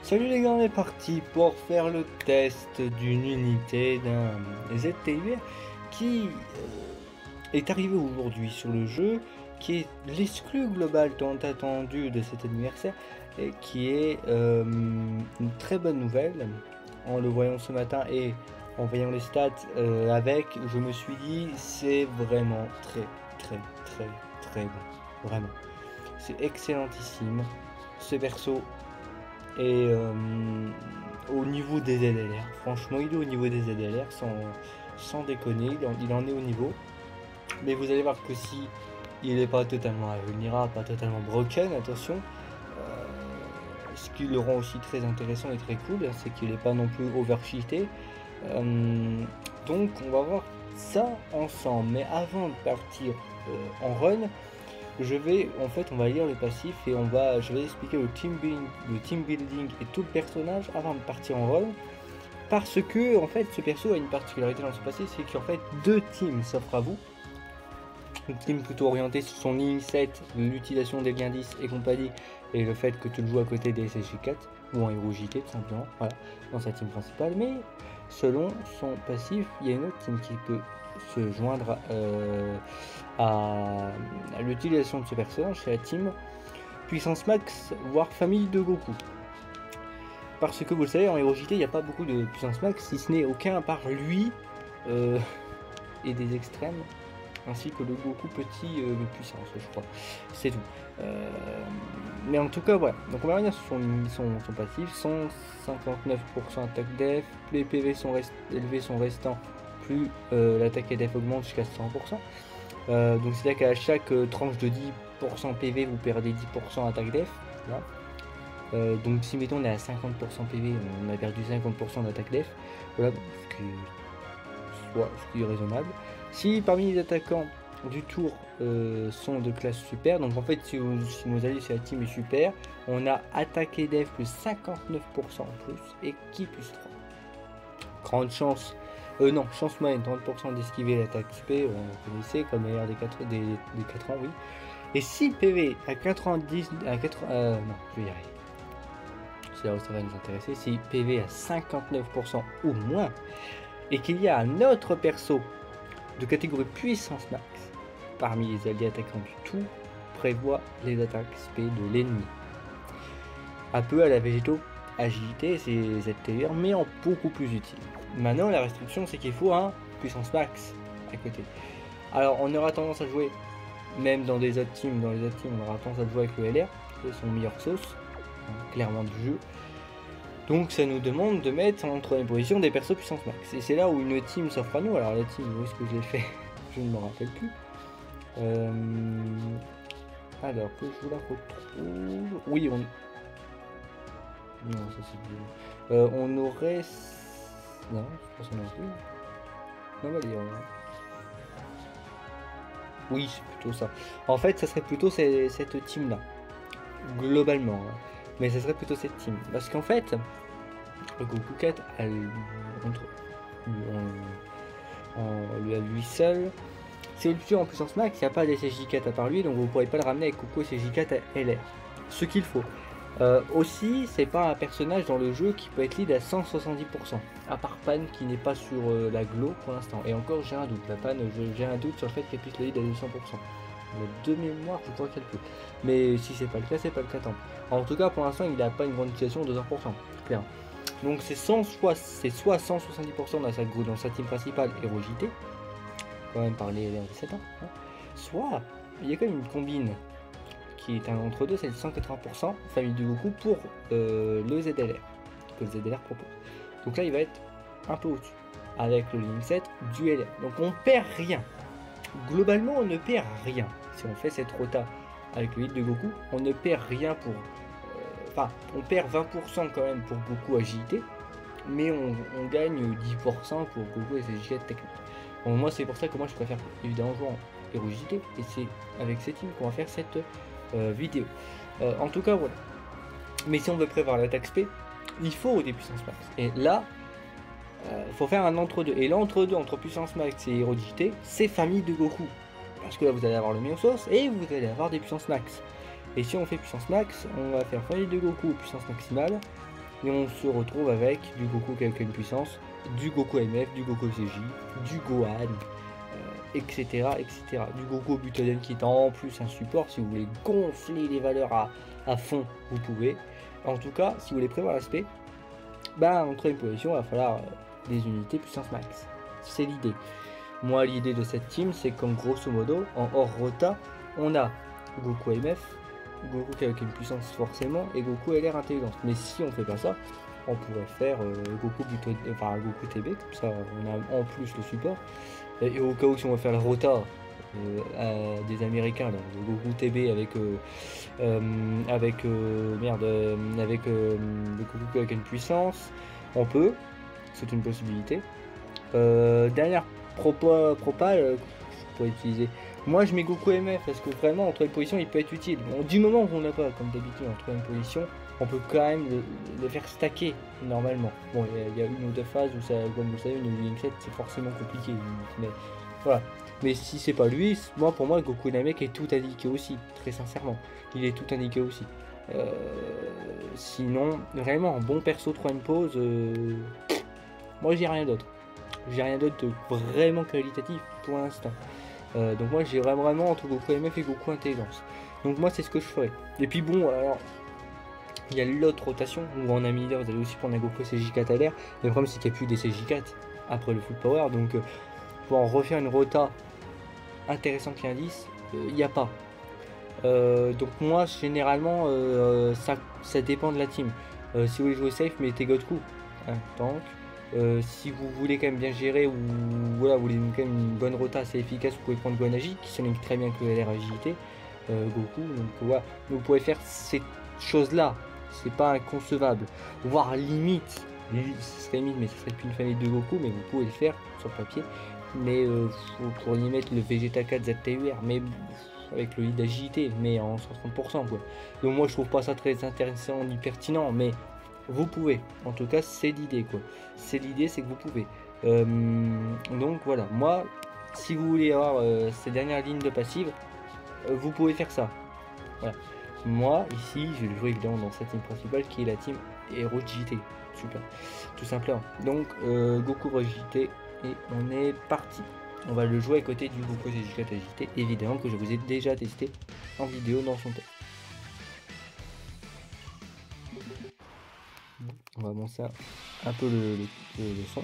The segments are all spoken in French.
Salut les gars, on est parti pour faire le test d'une unité d'un ZTUR qui est arrivé aujourd'hui sur le jeu, qui est l'exclu global tant attendu de cet anniversaire et qui est une très bonne nouvelle. En le voyant ce matin et en voyant les stats je me suis dit c'est vraiment très bon, vraiment. C'est excellentissime ce perso. Et au niveau des ZLR, franchement il est au niveau des ZLR sans déconner, il en est au niveau. Mais vous allez voir que si il n'est pas totalement invulnérable, pas totalement broken, attention, ce qui le rend aussi très intéressant et très cool, c'est qu'il n'est pas non plus overcheaté. Donc on va voir ça ensemble, mais avant de partir en run, on va lire le passif et je vais expliquer le team building et tout le personnage avant de partir en run. Parce que, en fait, ce perso a une particularité dans son passé, c'est qu'en fait, deux teams s'offrent à vous. Une team plutôt orientée sur son ligne 7, l'utilisation des liens 10 et compagnie, et le fait que tu le joues à côté des SSJ4, ou en héros JT tout simplement, voilà, dans sa team principale. Mais, selon son passif, il y a une autre team qui peut se joindre à l'utilisation de ce personnage, c'est la team puissance max, voire famille de Goku. Parce que vous le savez, en héros JT, il n'y a pas beaucoup de puissance max, si ce n'est aucun à part lui et des extrêmes, ainsi que le Goku petit de puissance, je crois. C'est tout. Mais en tout cas, voilà. Donc on va revenir sur son passif. 159% attaque def, plus les PV sont élevés sont restants, plus l'attaque et def augmente jusqu'à 100%. Donc c'est-à-dire qu'à chaque tranche de 10% PV, vous perdez 10% attaque def. Voilà. Donc si mettons on est à 50% PV, on a perdu 50% d'attaque def. Voilà, ce qui est raisonnable. Si parmi les attaquants du tour sont de classe super, donc en fait si vous allez sur la team est super, on a attaque et def plus 59% en plus et qui plus 3. Grande chance. Non, chance moyenne, 30% d'esquiver l'attaque SP, on connaissait comme meilleur des 4 ans, oui. Et si PV à 90, non, je vais y arriver. C'est là où ça va nous intéresser. Si PV à 59% ou moins, et qu'il y a un autre perso de catégorie puissance max parmi les alliés attaquants du tout, prévoit les attaques SP de l'ennemi. Un peu à la végéto agilité, c'est ZTUR, mais en beaucoup plus utile. Maintenant, la restriction, c'est qu'il faut un puissance max à côté. Alors, on aura tendance à jouer, même dans les autres teams, on aura tendance à jouer avec le LR, c'est son meilleure sauce, hein, clairement du jeu. Donc, ça nous demande de mettre en troisième position des persos puissance max. Et c'est là où une team s'offre à nous. Alors, la team, où est-ce que je l'ai fait? Je ne me rappelle plus. Alors, que je vous la retrouve. Oui, on. Non, ça c'est bien. On aurait. Non, je pense qu'on a plus. Non, on va dire. Oui, c'est plutôt ça. En fait, ça serait plutôt cette team là. Globalement. Hein. Mais ça serait plutôt cette team. Parce qu'en fait, le Goku 4, lui à lui seul. C'est le tueur en puissance max, il n'y a pas d'SSJ4 à part lui, donc vous ne pourrez pas le ramener avec Goku SSJ4 à LR. Ce qu'il faut. Aussi, c'est pas un personnage dans le jeu qui peut être lead à 170%, à part Pan qui n'est pas sur la glow pour l'instant. Et encore, j'ai un doute. La Pan, j'ai un doute sur le fait qu'elle puisse le lead à 200%. Mais de mémoire, je crois qu'elle peut. Mais si c'est pas le cas, c'est pas le cas tant. En tout cas, pour l'instant, il n'a pas une grande utilisation de 200%, clair. Donc c'est soit 170% dans sa team principale Hero JT, quand même par les 17 ans, hein. Soit il y a quand même une combine qui est un entre-deux, c'est 180% famille de Goku pour le ZLR, que le ZLR propose. Donc là, il va être un peu au-dessus, avec le Link 7 du LR. Donc on perd rien. Globalement, on ne perd rien. Si on fait cette rota avec le hit de Goku, on ne perd rien pour... Enfin, on perd 20% quand même pour Goku agilité, mais on gagne 10% pour Goku SSJ technique. Bon, moi, c'est pour ça que moi, je préfère évidemment jouer en héros JT, et c'est avec cette team qu'on va faire cette... vidéo. En tout cas, voilà. Mais si on veut prévoir l'attaque SP, il faut des puissances max. Et là, il faut faire un entre-deux. Et l'entre-deux entre puissance max et héros JT, c'est famille de Goku. Parce que là, vous allez avoir le meilleur sauce et vous allez avoir des puissances max. Et si on fait puissance max, on va faire famille de Goku puissance maximale. et on se retrouve avec du Goku qui a une puissance, du Goku MF, du Goku CJ, du Gohan, etc., etc. Du Goku Butoden qui est en plus un support. Si vous voulez gonfler les valeurs à fond, vous pouvez. En tout cas, si vous voulez prévoir l'aspect, bah en troisième position, il va falloir des unités puissance max. C'est l'idée. Moi, l'idée de cette team, c'est qu'en grosso modo, en hors rota, on a Goku MF, Goku qui a une puissance forcément, et Goku LR intelligence. Mais si on fait pas ça, on pourrait faire Goku TB, comme ça on a en plus le support. Et au cas où si on va faire la rota des Américains, là, le Goku TB avec le Goku avec une puissance, on peut, c'est une possibilité. Dernière propale que je pourrais utiliser. Moi je mets Goku MF parce que vraiment en troisième position il peut être utile. Bon, du moment qu'on n'a pas, comme d'habitude en troisième position, on peut quand même le faire stacker normalement. Bon, il y a une ou deux phases où ça, comme vous savez, une Wing 7 c'est forcément compliqué. Mais voilà. Mais si c'est pas lui, moi pour moi Goku Namek est tout indiqué aussi, très sincèrement. Il est tout indiqué aussi. Sinon, vraiment, bon perso 3 pause, moi j'ai rien d'autre. J'ai rien d'autre de vraiment qualitatif pour l'instant. Donc moi j'irai vraiment entre Goku MF et Goku Intelligence. Donc moi c'est ce que je ferai. Et puis bon, alors il y a l'autre rotation où en ami leader vous allez aussi prendre un Goku CJ4 à l'air. Le problème c'est qu'il n'y a plus des CJ4 après le full power. Donc pour en refaire une rota intéressante qui indice, il n'y a pas. Donc moi généralement ça dépend de la team. Si vous voulez jouer safe, mettez Goku, hein, tank. Si vous voulez quand même bien gérer ou voilà, vous voulez quand même une bonne rota assez efficace, vous pouvez prendre Gohan qui sonne très bien que LR agilité, Goku. Donc voilà, vous pouvez faire ces choses là, c'est pas inconcevable. Voire limite, ce serait limite, mais ce serait plus une famille de Goku, mais vous pouvez le faire sur papier. Mais vous pourriez mettre le Vegeta 4 ZTUR, mais avec le lead d'agilité, mais en 130% quoi. Donc moi je trouve pas ça très intéressant ni pertinent, mais vous pouvez, en tout cas c'est l'idée quoi. C'est l'idée, c'est que vous pouvez. Donc voilà, moi si vous voulez avoir ces dernières lignes de passive, vous pouvez faire ça. Voilà. Moi ici je vais le jouer évidemment dans cette team principale qui est la team Hero JT. Super, tout simplement. Donc Goku JT et on est parti. On va le jouer à côté du Goku CJ4 agilité, évidemment que je vous ai déjà testé en vidéo dans son test. On va avancer un peu le son.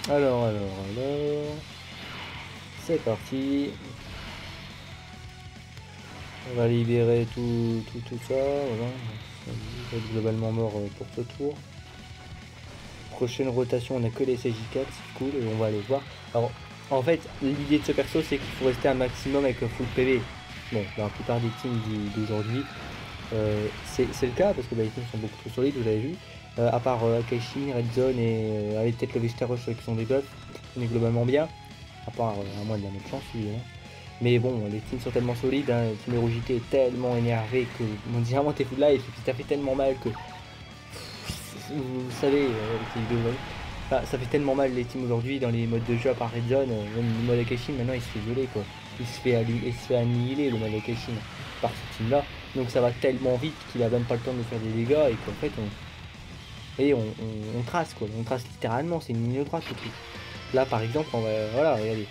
Alors, c'est parti. On va libérer tout ça. Voilà. On est globalement mort pour ce tour. Prochaine rotation, on n'a que les CJ4, c'est cool, et on va aller voir. Alors, en fait, l'idée de ce perso, c'est qu'il faut rester un maximum avec le full PV. Bon, dans la plupart des teams d'aujourd'hui, c'est le cas parce que les teams sont beaucoup trop solides, vous l'avez vu. À part Akashi, Red Zone et allez, peut-être le Vegeta Rush qui sont des buffs, on est globalement bien. À part à moins de la même chance, évidemment. Mais bon, les teams sont tellement solides, hein, le team Erogité est tellement énervé que on dit vraiment t'es full life et puis ça fait tellement mal que. Vous savez, ça fait tellement mal les teams aujourd'hui dans les modes de jeu à part Red Zone, même le mode Akashi maintenant il se fait violer quoi. Il se fait annihiler le mode Akashi par ce team là. Donc ça va tellement vite qu'il a même pas le temps de faire des dégâts et qu'en fait on trace quoi. On trace littéralement, c'est une ligne droite tout. Là par exemple on va. Voilà, regardez.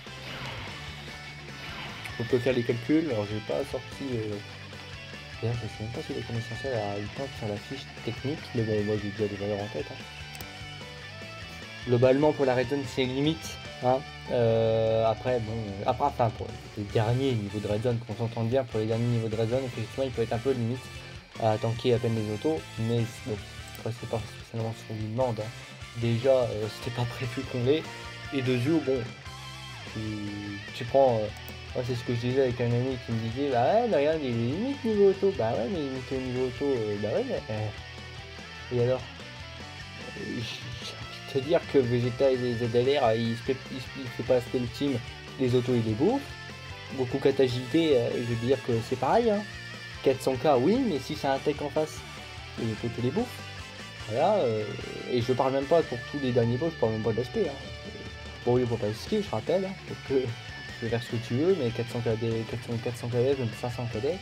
On peut faire les calculs, alors j'ai pas sorti. D'ailleurs, je sais même pas si les connaissances à une pointe sur la fiche technique, mais bon, moi j'ai déjà des valeurs en tête. Hein. Globalement, pour la Red Zone, c'est limite. Hein. Après, bon, enfin, pour les derniers niveaux de Red Zone, qu'on s'entende bien, pour les derniers niveaux de Red Zone, effectivement, il peut être un peu limite à tanker à peine les autos, mais bon, après, c'est pas spécialement ce qu'on lui demande. Hein. Déjà, c'était pas prévu qu'on l'ait, et de jeu, bon, tu prends. Moi, c'est ce que je disais avec un ami qui me disait bah ouais mais regarde il est limite niveau auto, bah ouais mais limite au niveau auto, bah ouais mais et alors j'ai envie de te dire que Vegeta et les ZLR il fait pas aspect le team, les autos il les bouffe, beaucoup 4 agilité, je veux dire que c'est pareil hein. 400k oui mais si c'est un tech en face, les autos tu les bouffes. Voilà et je parle même pas pour tous les derniers boss, je parle même pas de l'aspect hein. Bon oui faut pas skill je rappelle hein, parce que tu peux faire ce que tu veux, mais 400 KD, 400 KD, même 500 KD,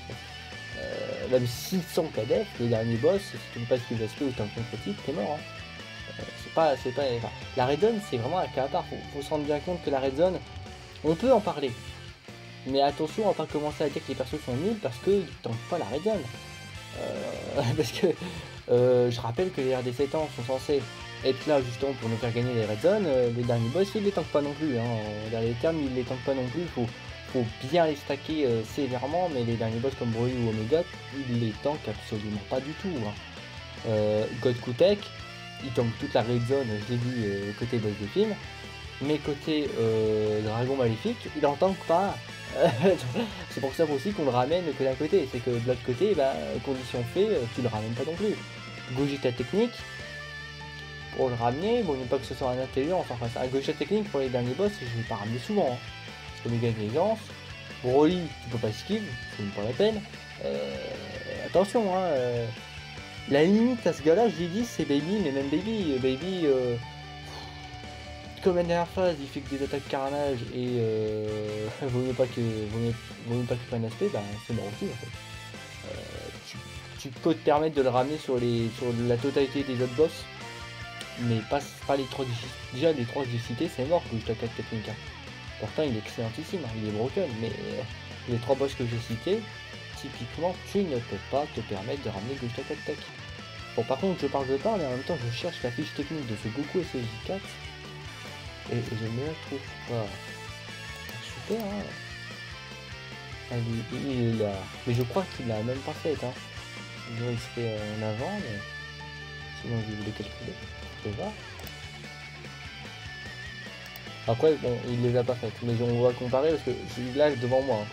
même 600 KDF, les derniers boss, si tu ne pas esquiver l'aspect ou t'es en contre-type, t'es mort. Hein. C'est pas. Enfin, la red zone, c'est vraiment un cas à part. Faut se rendre bien compte que la red zone, on peut en parler. Mais attention, on va pas commencer à dire que les persos sont nuls parce qu'ils tentent pas la red zone. Parce que je rappelle que les RD7 ans sont censés être là justement pour nous faire gagner les red zones. Les derniers boss, ils les tankent pas non plus. Hein. Dans les termes, ils les tankent pas non plus. Faut bien les stacker sévèrement, mais les derniers boss comme Broly ou Omega, ils les tankent absolument pas du tout. Hein. God Kutek, il tank toute la red zone, je l'ai vu côté boss de film, mais côté Dragon Maléfique, il en tank pas. C'est pour ça aussi qu'on le ramène que d'un côté, c'est que de l'autre côté, bah, condition fait, tu le ramènes pas non plus. Gogeta technique, pour le ramener, bon, il n'y a pas que ce soit un intelligent, enfin un Gogeta technique pour les derniers boss, je vais pas ramener souvent. Hein. Parce que méga intelligence, Broly, tu peux pas esquive, c'est même pas la peine. Attention, hein, la limite à ce gars-là, je l'ai dit, c'est Baby, mais même Baby, comme la dernière phase, il fait que des attaques carnage et vaut mieux pas qu'il prenne aspect, bah c'est mort aussi en fait. Tu peux te permettre de le ramener sur la totalité des autres boss, mais pas les 3 que déjà les 3 que j'ai cités, c'est mort que je t'attaque technique. Hein. Pourtant il est excellentissime, hein, il est broken, mais les 3 boss que j'ai cités, typiquement tu ne peux pas te permettre de ramener Gogeta Tech. Bon par contre je parle, mais en même temps je cherche la fiche technique de ce Goku SJ4. Et je ne la trouve pas. Super, hein. Ah, il est là. Mais je crois qu'il l'a même pas faite. Hein. Sinon il serait en avant, mais sinon je voulais calculer. Je vais voir. Après, bon, il les a pas faites. Mais on va comparer parce que je suis là devant moi. Hein.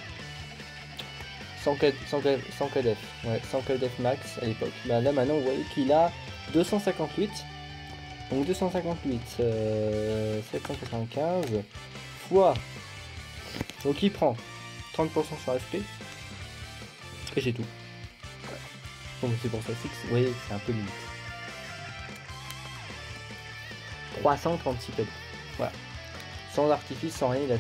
100 KDF. Ouais, 100 KDF max à l'époque. Bah, là maintenant, vous voyez qu'il a 258. Donc 258, 795 fois. Donc il prend 30% sur FP. Et c'est tout. Donc c'est pour ça que vous voyez, c'est un peu limite. 336 KDF. Voilà. Sans artifice, sans rien, il a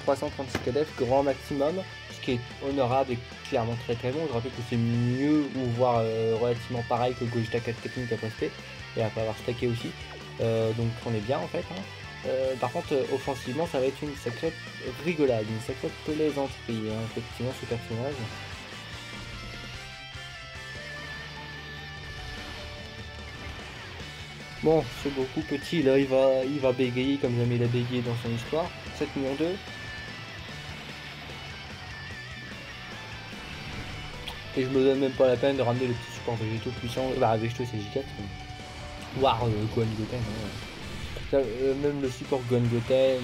336 KDF, grand maximum. Ce qui est honorable et clairement très très bon. Je rappelle que c'est mieux ou voire relativement pareil que Gogeta 4 technique après SP. Et après avoir stacké aussi. Donc on est bien en fait. Hein. Par contre, offensivement, ça va être une sacrée rigolade, une sacrée plaisanterie, hein, effectivement, ce personnage. Bon, ce Goku petit là, il va bégayer comme jamais il a bégayé dans son histoire. 7 millions 2. Et je me donne même pas la peine de ramener le petit support végétaux puissant. Bah, végétaux c'est J4. Voire Gohan Goten. Hein. Même le support Gohan Goten.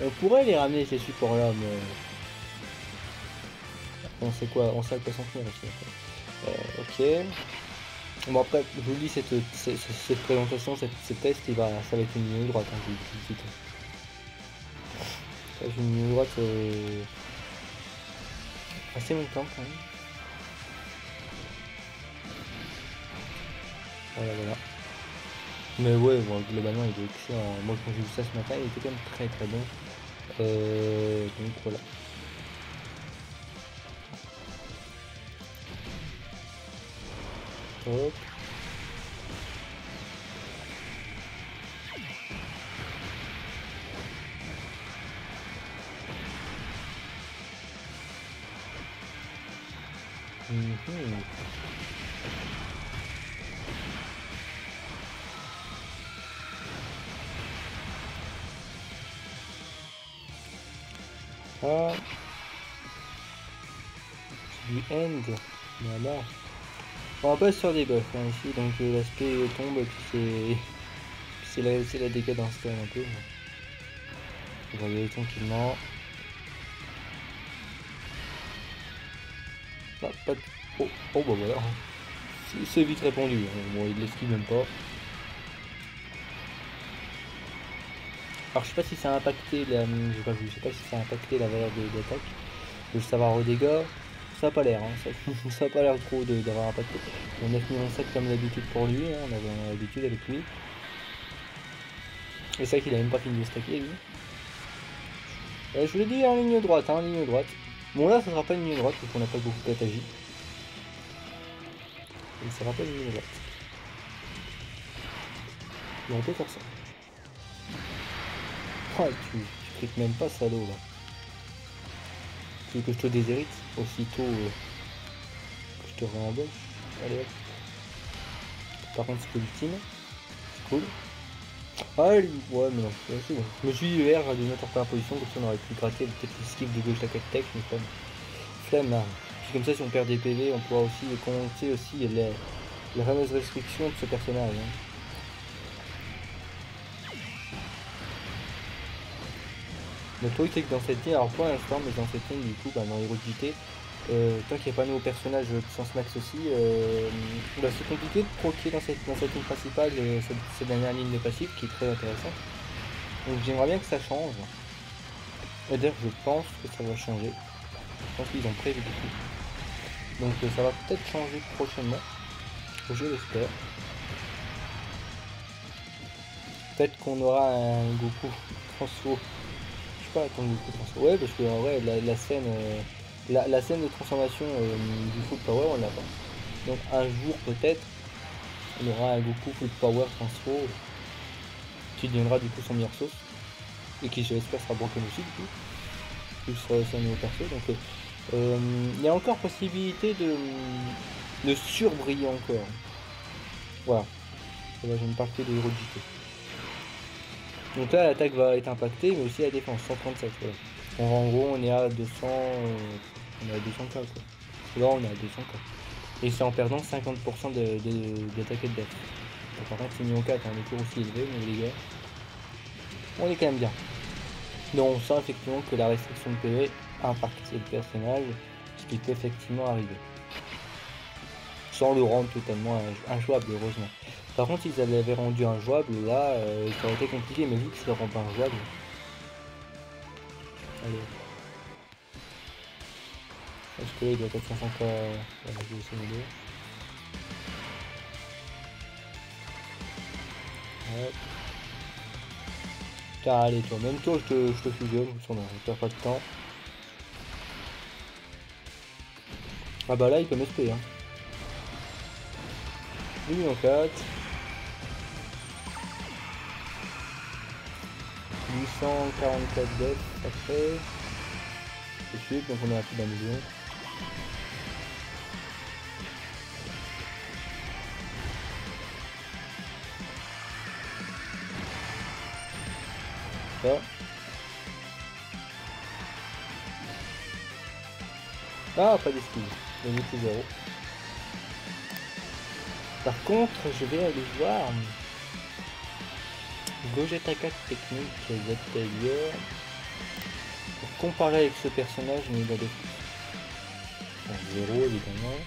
On pourrait les ramener ces supports là, mais. On sait à quoi s'en tenir aussi. Ok. Bon après, je vous dis, cette présentation, ce test, ça va être une ligne droite. Hein, ça va être une ligne droite assez longtemps quand même. Voilà. Mais ouais, bon, globalement il est excellent. Moi quand j'ai vu ça ce matin, il était quand même très très bon. Donc voilà. Hop. Ah. C'est du end. Voilà. On va pas sur des buffs hein, ici, donc l'aspect tombe et puis c'est la décadence quand même un peu. On va y aller tranquillement. Ah, pas de... Oh bah voilà. C'est vite répondu. Hein. Bon, il l'esquive même pas. Alors je sais pas si ça a impacté la... J'ai pas vu, je sais pas si ça a impacté la valeur de l'attaque. Le savoir au dégâts. Ça a pas l'air, hein. Ça a pas l'air trop d'avoir impacté. On a 9 millions 7 comme d'habitude pour lui, hein. On avait l'habitude avec lui. Et c'est vrai qu'il a même pas fini de stacker lui. Je vous l'ai dit en ligne droite, hein, ligne droite. Bon là ça sera pas une ligne droite parce qu'on n'a pas beaucoup d'atagie. Et ça rappelle une droite. Et on peut faire ça. Oh, tu cliques même pas, salaud, là. Tu veux que je te déshérite aussitôt que je te réembauche? Allez hop. Par contre, c'est ultime. C'est cool. Ah, ouais, mais non, c'est bon. Je me suis dit, R, de mettre en première position, comme ça on aurait pu gratter peut-être le skip de gauche la 4 tech, mais comme flemme, hein. Puis comme ça, si on perd des PV, on pourra aussi commenter aussi les fameuses restrictions de ce personnage. Hein. Le truc, c'est que dans cette ligne, alors pour l'instant, mais dans cette ligne, du coup, bah, dans l'hérodité, tant qu'il n'y a pas de nouveaux personnages puissance max aussi, bah, c'est compliqué de proquer dans cette ligne principale cette dernière ligne de passif qui est très intéressante. Donc j'aimerais bien que ça change. Et d'ailleurs je pense que ça va changer. Je pense qu'ils ont prévu du coup. Donc ça va peut-être changer prochainement. Je l'espère. Peut-être qu'on aura un Goku transfo. Je sais pas quand Goku transfo. Ouais parce que en vrai la scène la scène de transformation du full power on l'a pas. Donc un jour peut-être on aura un Goku full power transfo qui deviendra du coup son meilleur sauce. Et qui j'espère sera broken aussi du coup. Plus c'est un nouveau perso. Donc il y a encore possibilité de surbriller encore. Voilà. Là je ne parle que de hérodité. Donc là l'attaque va être impactée mais aussi la défense, 137 voilà. En gros on est à 200. On est à 200k quoi. Là on est à 200k. Et c'est en perdant 50% d'attaque et de def. Donc par contre c'est million 4, un écours aussi élevé, mais les gars. On est quand même bien. Donc on sent effectivement que la restriction de PV a impacté le personnage, ce qui peut effectivement arriver. Sans le rendre totalement injouable, heureusement. Par contre, s'ils l'avaient rendu injouable, là, ça aurait été compliqué, mais vu que ça le rend pas injouable. Allez. Parce que là, il doit être 500k à la vidéo. Ouais. Tiens, allez, toi, même toi, je te fusionne, on perd pas de temps. Ah bah là, il peut m'espérer. Hein. Lui en 4. 844 def après. C'est suite, donc on est à plus d'un million. Ça. Ah, pas d'esquive. Le 0. Par contre, je vais aller voir Gogeta 4 technique Z-Tiger pour comparer avec ce personnage mais il a des 0 évidemment.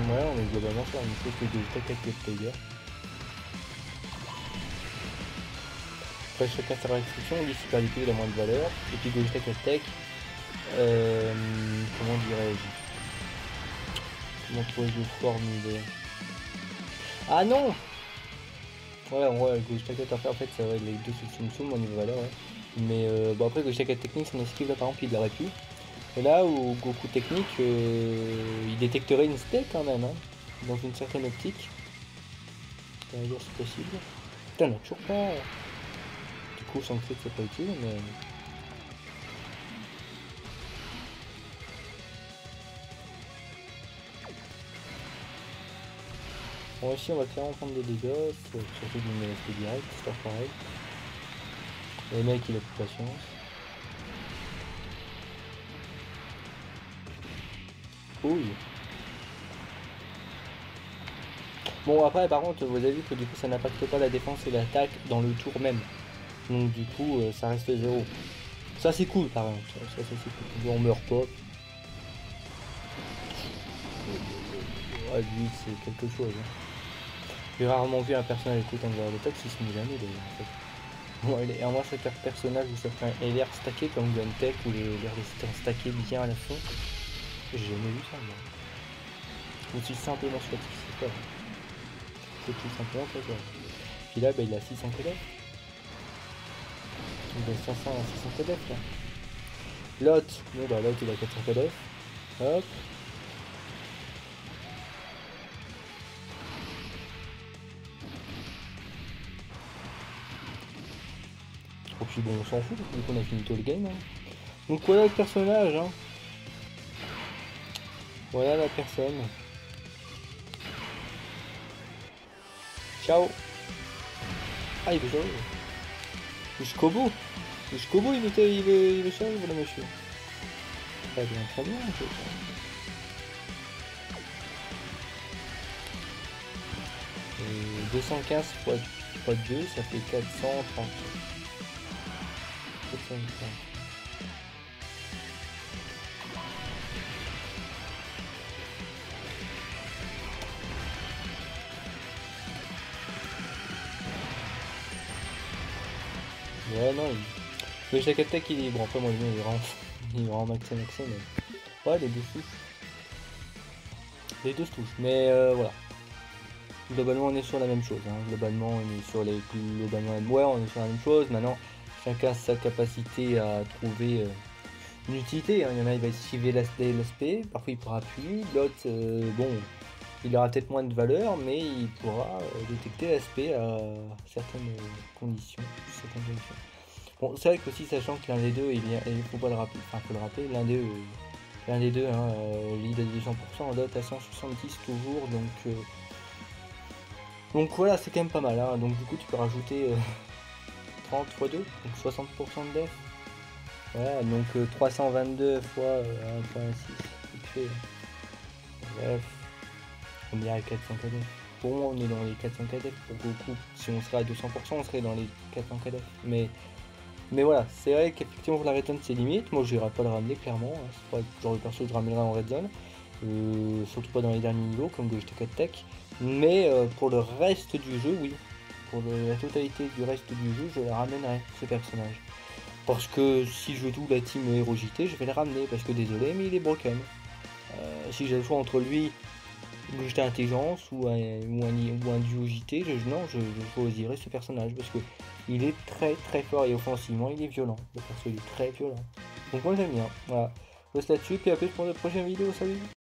Ouais, on est globalement sur la même chose que Gogeta 4 Z-Tiger. Après chacun sa restriction, on dit super liquide a moins de valeur. Et puis Gogeta 4 Tech, comment dirais-je? Comment pourrais-je le formuler? Ah non! Ouais, Gogeta 4 en fait ça va les deux sous au niveau valeur, ouais. Mais bon après Gogeta 4 technique, son esquive là par exemple il l'aurait pu. Et là où Goku technique, il détecterait une spec quand même, hein, dans une certaine optique. C'est possible. Putain, on a toujours pas. Du coup, sans que c'est pas utile, mais. Bon, ici, on va clairement prendre des dégâts, surtout d'une SP direct, c'est pas pareil. Le mec, il a plus de patience. Oui. Bon, après, par contre, vous avez vu que du coup, ça n'impacte pas la défense et l'attaque dans le tour même. Donc, du coup, ça reste 0. Ça, c'est cool, par contre. Ça c'est cool. On meurt pas. Ouais, lui, c'est quelque chose. Hein. J'ai rarement vu un personnage écouter un joueur de tech, si ce n'est jamais d'ailleurs en fait. Bon, et moi certains personnages où certains LR stackés comme Guntech ou les LR stackés bien à la fin, j'ai jamais vu ça moi. Ou si simplement statique, c'est pas. C'est tout simplement pas ça. Puis là, bah, il a 600 collègues. Il a 500 KDF là. Lot, bon bah Lot il a 400 KDF. Hop. Et puis bon on s'en fout, du coup on a fini tout le game. Hein. Donc voilà le personnage. Hein. Voilà la personne. Ciao. Ah il veut jouer. Jusqu'au bout. Jusqu'au bout il veut ça, voilà monsieur. Très bien, très bien. 215 fois 2, ça fait 430. 430. Ouais, non, le chaque attaque il est bon. Après, moi, il est vraiment maxé, mais ouais, les deux touches. Les deux touches, mais voilà. Globalement, on est sur la même chose. Hein. Globalement, on est sur ouais, on est sur la même chose. Maintenant, chacun sa capacité à trouver une utilité. Hein. Il y en a, il va esquiver l'aspect, parfois il pourra appuyer. L'autre, bon, il aura peut-être moins de valeur, mais il pourra détecter l'aspect à certaines conditions. Bon, c'est vrai que aussi, sachant que l'un des deux, il faut pas le rappeler, enfin, faut le rappeler, l'un des deux, hein, lead à 200%, l'autre à 170 toujours, donc voilà, c'est quand même pas mal, hein. Donc du coup, tu peux rajouter 30 x 2, donc 60% de def. Voilà, donc 322 fois 1.6, bref, on est à 400 KDF. Pour moi, on est dans les 400 KDF pour beaucoup. Si on serait à 200%, on serait dans les 400 KDF. Mais voilà, c'est vrai qu'effectivement pour la red zone c'est limite. Moi, j'irai pas le ramener clairement. Hein. C'est pas le genre de perso que je ramènerai en red zone. Surtout pas dans les derniers niveaux comme Gogeta 4 Tech. Mais pour le reste du jeu, oui. Pour la totalité du reste du jeu, je le ramènerai, ce personnage. Parce que si je joue la team Hero-JT, je vais le ramener. Parce que désolé, mais il est broken. Si j'ai le choix entre lui, Gogeta Intelligence ou un duo JT, je choisirais ce personnage. Parce que il est très très fort et offensivement, il est violent. Le perso il est très violent. Donc moi j'aime bien. Voilà. Je laisse là-dessus, puis à plus pour de prochaines vidéos. Salut!